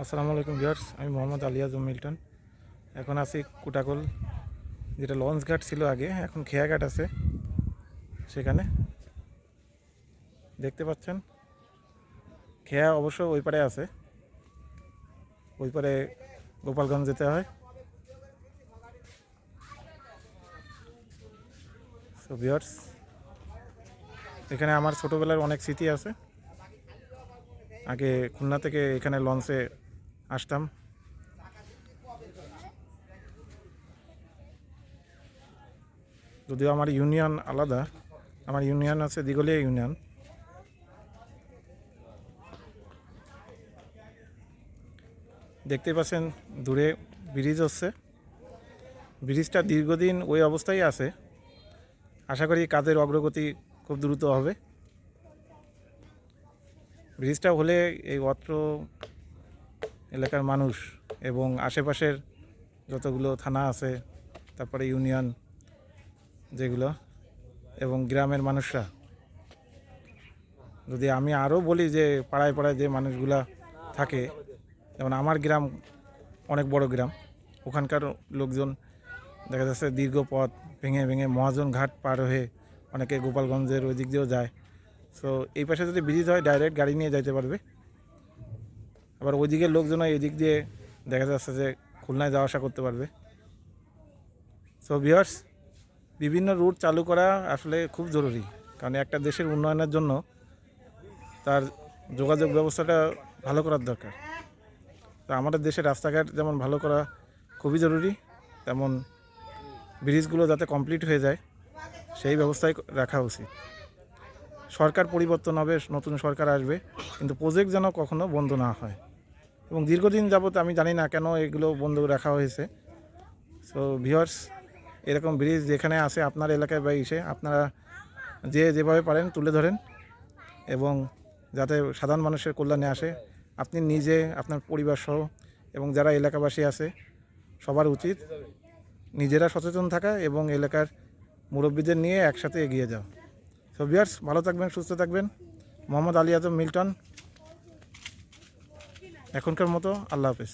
আসসালামু আলাইকুম ভিউয়ার্স, আমি মোহাম্মদ আলী আজম মিল্টন। এখন আছি কুটাকল, যেটা লঞ্চ ঘাট ছিল আগে, এখন খেয়া ঘাট আছে। সেখানে দেখতে পাচ্ছেন খেয়া অবশ্য ওই পারে আছে, ওই পারে গোপালগঞ্জ যেতে হয়। সো ভিউয়ার্স, এখানে আমার ছোটোবেলার অনেক স্মৃতি আছে। আগে খুলনা থেকে এখানে লঞ্চে আসতাম। যদিও আমার ইউনিয়ন আলাদা, আমার ইউনিয়ন আছে দিগলিয়া ইউনিয়ন। দেখতে পাচ্ছেন দূরে ব্রিজ হচ্ছে। ব্রিজটা দীর্ঘদিন ওই অবস্থায় আছে। আশা করি কাজের অগ্রগতি খুব দ্রুত হবে। ব্রিজটা হলে এই অত্র এলাকার মানুষ এবং আশেপাশের যতগুলো থানা আছে, তারপরে ইউনিয়ন যেগুলো, এবং গ্রামের মানুষরা, যদি আমি আরও বলি যে পাড়ায় পাড়ায় যে মানুষগুলা থাকে, যেমন আমার গ্রাম অনেক বড় গ্রাম, ওখানকার লোকজন দেখা যাচ্ছে দীর্ঘ পথ ভেঙে ভেঙে মহাজন ঘাট পার হয়ে অনেকে গোপালগঞ্জের ওই দিক দিয়েও যায়। সো এই পাশে যদি ব্রিজ হয় ডাইরেক্ট গাড়ি নিয়ে যাইতে পারবে। আবার ওই দিকের লোকজন এই দিক দিয়ে দেখা যাচ্ছে যে খুলনায় যাওয়া আসা করতে পারবে। সো ভিউয়ার্স, বিভিন্ন রুট চালু করা আসলে খুব জরুরি, কারণ একটা দেশের উন্নয়নের জন্য তার যোগাযোগ ব্যবস্থাটা ভালো করার দরকার। তো আমাদের দেশের রাস্তাঘাট যেমন ভালো করা খুবই জরুরি, তেমন ব্রিজগুলো যাতে কমপ্লিট হয়ে যায় সেই ব্যবস্থাই রাখা উচিত। সরকার পরিবর্তন হবে, নতুন সরকার আসবে, কিন্তু প্রজেক্ট যেন কখনো বন্ধ না হয়। এবং দীর্ঘদিন যাবত আমি জানি না কেন এগুলো বন্ধ রাখা হয়েছে। সো ভিউয়ার্স, এরকম ব্রিজ যেখানে আছে আপনার এলাকায় বা ইসে, আপনারা যেভাবে পারেন তুলে ধরেন, এবং যাতে সাধারণ মানুষের কল্যাণে আসে। আপনি নিজে, আপনার পরিবার সহ, এবং যারা এলাকাবাসী আছে সবার উচিত নিজেরা সচেতন থাকা এবং এলাকার মুরব্বীদের নিয়ে একসাথে এগিয়ে যাও। সো ভিউয়ার্স, ভালো থাকবেন, সুস্থ থাকবেন। মোহাম্মদ আলী আজম মিল্টন, এখনকার মতো আল্লাহ হাফেজ।